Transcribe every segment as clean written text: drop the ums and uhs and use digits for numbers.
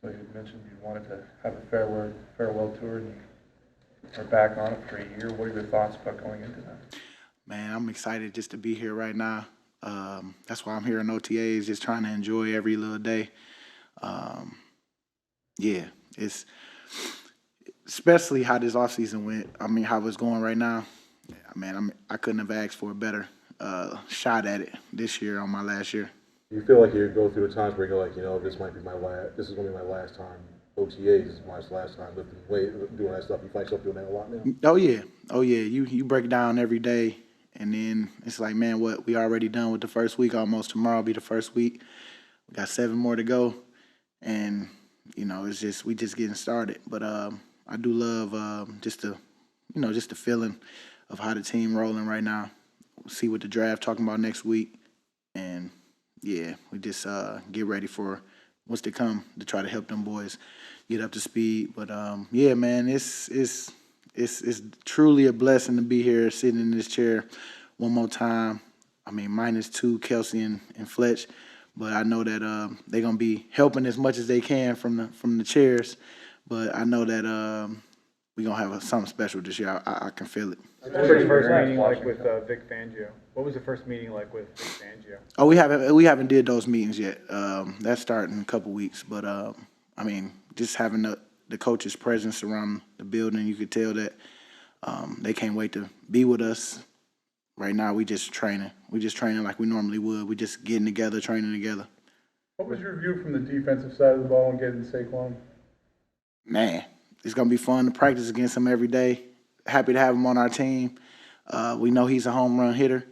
So you mentioned you wanted to have a farewell tour, and you are back on it for a year. What are your thoughts about going into that? Man, I'm excited just to be here right now. That's why I'm here in OTAs, just trying to enjoy every little day. Um, yeah, it's especially how this offseason went. I mean, how it's going right now. Man, I couldn't have asked for a better shot at it this year on my last year. You feel like you go through the times where you're like, this might be my last. This is going to be my last time. OTAs this is my last time lifting weight, doing that stuff. You find yourself doing that a lot now. Oh yeah, oh yeah. You break it down every day, and then it's like, man, what we already done with the first week. Almost tomorrow will be the first week. We got 7 more to go, and it's just we just getting started. But I do love just the feeling of how the team rolling right now. See what the draft talking about next week, and yeah, we just get ready for what's to come to try to help them boys get up to speed. But yeah, man, it's truly a blessing to be here, sitting in this chair one more time. I mean, -2, Kelsey and Fletch, but I know that they're gonna be helping as much as they can from the chairs. But I know that we're gonna have something special this year. I can feel it. What was the first meeting like with Vic Fangio? What was the first meeting like with Vic Fangio? Oh, we haven't did those meetings yet. That's starting in a couple weeks. But I mean, just having the coach's presence around the building, you could tell that they can't wait to be with us. Right now, we just training. We just training like we normally would. We just getting together, training together. What was your view from the defensive side of the ball and getting Saquon? Man, it's gonna be fun to practice against him every day. Happy to have him on our team. We know he's a home run hitter.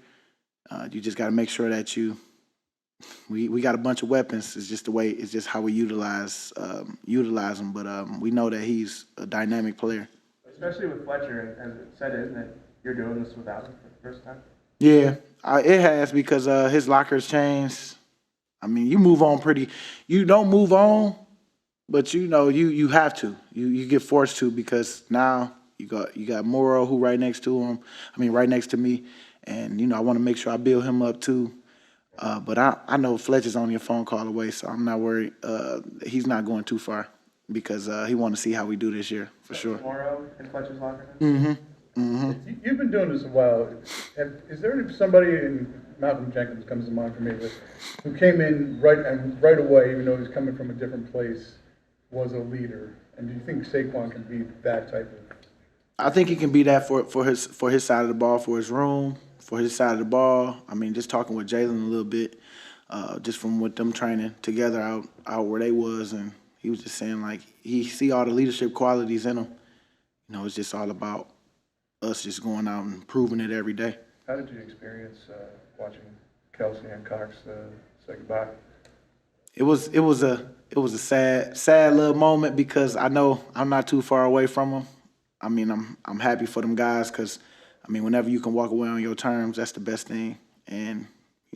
You just got to make sure that we got a bunch of weapons. It's just the way. It's just how we utilize them. But we know that he's a dynamic player. Especially with Fletcher, as it said, isn't it? You're doing this without him for the first time. Yeah, it has because his locker's changed. I mean, you move on pretty. You don't move on, but you have to. You get forced to because now you got Morrow who right next to him. I mean, right next to me, and I want to make sure I build him up too. But I know Fletch is only a phone call away, so I'm not worried. He's not going too far because he want to see how we do this year for sure. Morrow in Fletcher's locker Mm-hmm. Mm-hmm. You've been doing this a while. Is there somebody, in Malcolm Jenkins comes to mind for me, who came in right away, even though he's coming from a different place, was a leader? And do you think Saquon can be that type of? I think he can be that for his side of the ball, for his room, for his side of the ball. I mean, just talking with Jalen a little bit, just from with them training together out where they was, and he was just saying like he see all the leadership qualities in him. It's just all about us just going out and proving it every day. How did you experience watching Kelsey and Cox say goodbye? It was a sad little moment because I know I'm not too far away from them. I mean, I'm happy for them guys because, I mean, whenever you can walk away on your terms, that's the best thing. And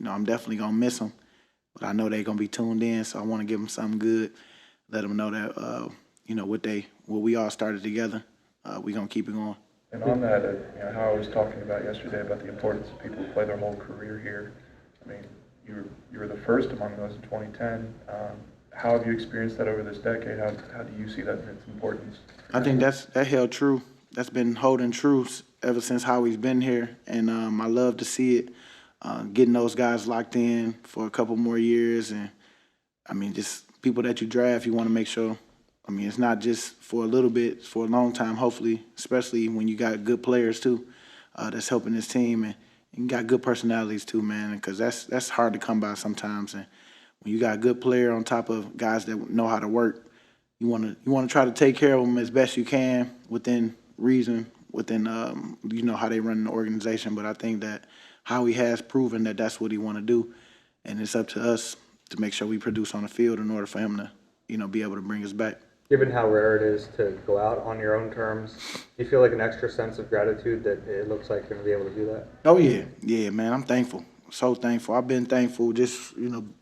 I'm definitely gonna miss them, but I know they're gonna be tuned in, so I want to give them something good, let them know that what we all started together, we gonna keep it going. And on that, how I was talking about yesterday about the importance of people who play their whole career here. I mean, you were the first among those in 2010. How have you experienced that over this decade? How do you see that and its importance? I think that held true. That's been holding true ever since Howie's been here, and I love to see it. Getting those guys locked in for a couple more years, and I mean, just people that you draft, you want to make sure. I mean, it's not just for a little bit; it's for a long time. Hopefully, especially when you got good players too, that's helping this team, and you got good personalities too, man. Because that's hard to come by sometimes, and when you got a good player on top of guys that know how to work, you want to try to take care of them as best you can within reason, within how they run the organization. But I think that Howie has proven that that's what he want to do, and it's up to us to make sure we produce on the field in order for him to be able to bring us back. Given how rare it is to go out on your own terms, do you feel like an extra sense of gratitude that it looks like you're going to be able to do that? Oh yeah, man, I'm thankful. So thankful. I've been thankful just,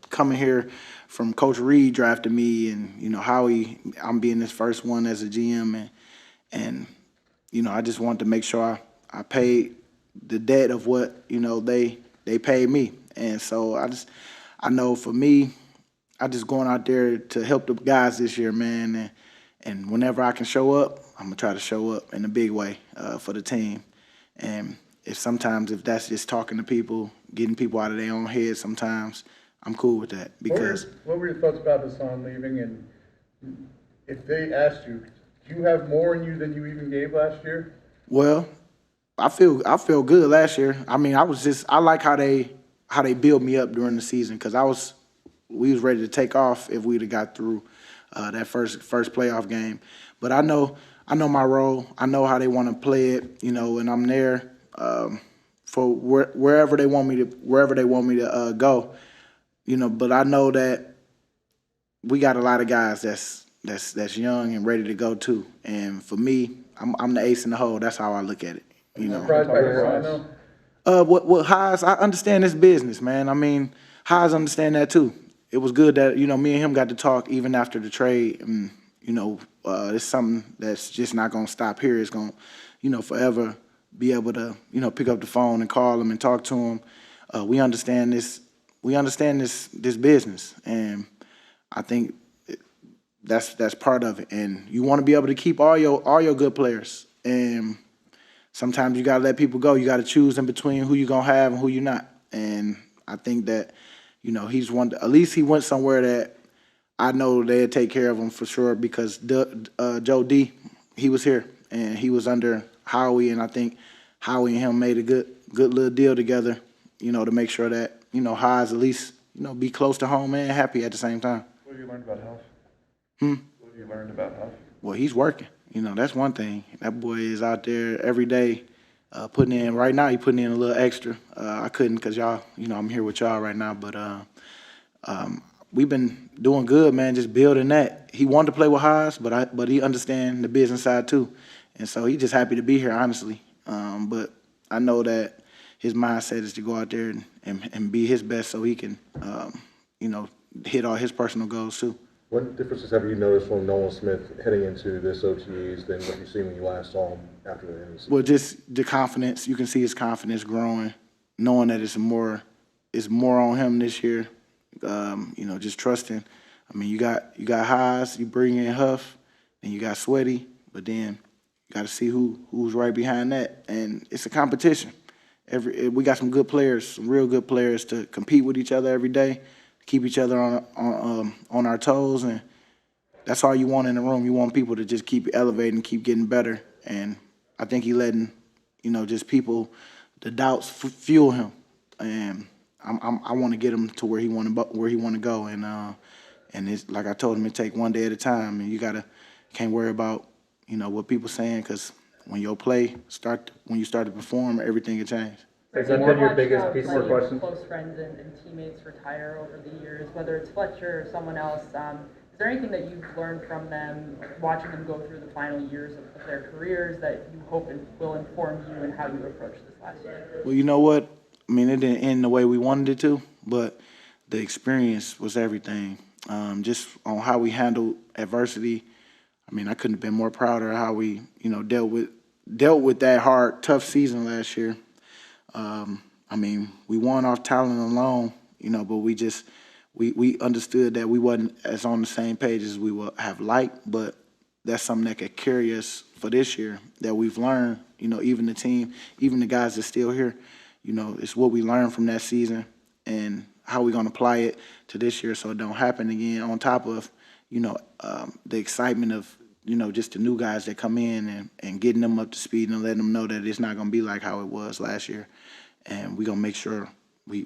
coming here from Coach Reed drafting me and, Howie, I'm being his first one as a GM and I just wanted to make sure I paid the debt of what, they paid me. And so I know for me, just going out there to help the guys this year, man. And whenever I can show up, I'm gonna try to show up in a big way for the team. And if that's just talking to people, getting people out of their own heads, sometimes I'm cool with that because What were your thoughts about Hassan leaving, and if they asked you, do you have more in you than you even gave last year? well, I feel good last year. I mean, I like how they built me up during the season because we was ready to take off if we'd have got through that first playoff game. But I know my role. I know how they want to play it, and I'm there for wherever they want me to go, But I know that we got a lot of guys that's young and ready to go too. And for me, I'm the ace in the hole. That's how I look at it. Surprised by Hassan, though? What Haas, I understand this business, man. I mean, Haas understand that too. It was good that, me and him got to talk even after the trade. And, it's something that's just not going to stop here. It's going to, forever be able to, pick up the phone and call him and talk to him. We understand this business. And I think that's part of it. And you want to be able to keep all your good players. And sometimes you got to let people go. You got to choose in between who you're going to have and who you're not. And I think that, at least he went somewhere that I know they'd take care of him for sure because Joe D, he was here and he was under Howie. And I think Howie and him made a good little deal together, to make sure that, Haas at least, be close to home and happy at the same time. What have you learned about health? What have you learned about health? Well, he's working. That's one thing. That boy is out there every day putting in. Right now, he's putting in a little extra. I couldn't because y'all, I'm here with y'all right now. But we've been doing good, man, just building that. He wanted to play with Haas, but he understands the business side too. And so he's just happy to be here, honestly. But I know that his mindset is to go out there and be his best so he can, hit all his personal goals too. What differences have you noticed from Nolan Smith heading into this OTAs than what you seen when you last saw him after the end of the season? Well, just the confidence. You can see his confidence growing, knowing that it's more on him this year. Just trusting. I mean, you got Haas, you bring in Huff, and you got Sweaty, but then you got to see who's right behind that, and it's a competition. We got some good players, some real good players to compete with each other every day, keep each other on our toes, and that's all you want in the room. You want people to just keep elevating, keep getting better, and I think he letting, just people, the doubts fuel him, and I want to get him to where he want to go, and it's like I told him, it take one day at a time, and you can't worry about what people saying because when you start to perform, everything will change. Has that been your biggest piece of questions? Close friends and teammates retire over the years, whether it's Fletcher or someone else. Is there anything that you've learned from them, watching them go through the final years of their careers, that you hope will inform you in how you approach this last year? Well, you know what? I mean, it didn't end the way we wanted it to, but the experience was everything. Just on how we handled adversity. I mean, I couldn't have been more prouder of how we, dealt with that hard, tough season last year. I mean, we won off talent alone, but we understood that we wasn't as on the same page as we would have liked, but that's something that could carry us for this year that we've learned, even the team, even the guys that's still here, it's what we learned from that season and how we're going to apply it to this year so it don't happen again, on top of, the excitement of, just the new guys that come in and getting them up to speed and letting them know that it's not going to be like how it was last year. And we're going to make sure we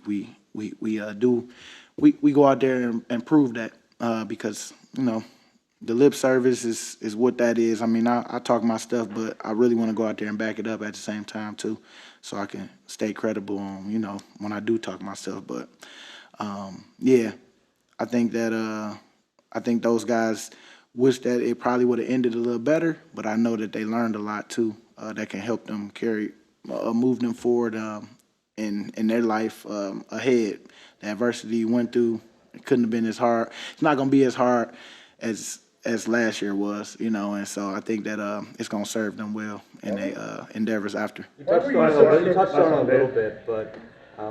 go out there and prove that because, the lip service is what that is. I mean, I talk my stuff, but I really want to go out there and back it up at the same time too, so I can stay credible on, when I do talk my stuff. But yeah, I think those guys wish that it probably would have ended a little better, but I know that they learned a lot too that can help them move them forward in their life ahead. The adversity you went through, it couldn't have been as hard. It's not going to be as hard as last year was, and so I think that it's going to serve them well in their endeavors after. You touched on it a little bit, but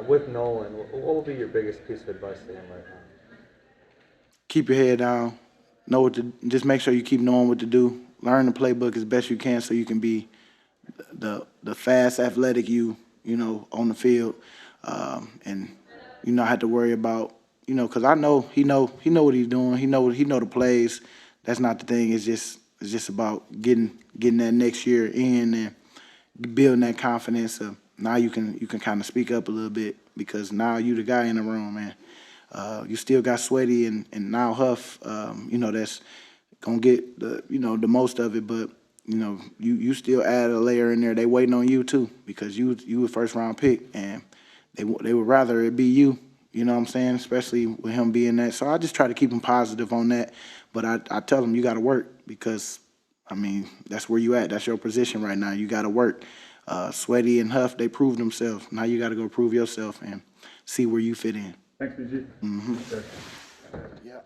with Nolan, what will be your biggest piece of advice to him right now? keep your head down, just make sure you keep knowing what to do. Learn the playbook as best you can so you can be the fast, athletic you know, on the field. And you not have to worry about, you know, because I know he know what he's doing. He know the plays. That's not the thing. It's just about getting that next year in and building that confidence of now you can kind of speak up a little bit because now you the guy in the room, man. You still got Sweaty and now Huff, you know, that's gonna get the most of it, but you know, you still add a layer in there. They waiting on you too because you a first round pick and they would rather it be you. You know what I'm saying? Especially with him being that. So I just try to keep him positive on that. But I tell him you got to work because, I mean, that's where you at. That's your position right now. You got to work. Sweaty and Huff, they proved themselves. Now you got to go prove yourself and see where you fit in. Thanks, BG. Mm-hmm. Yeah.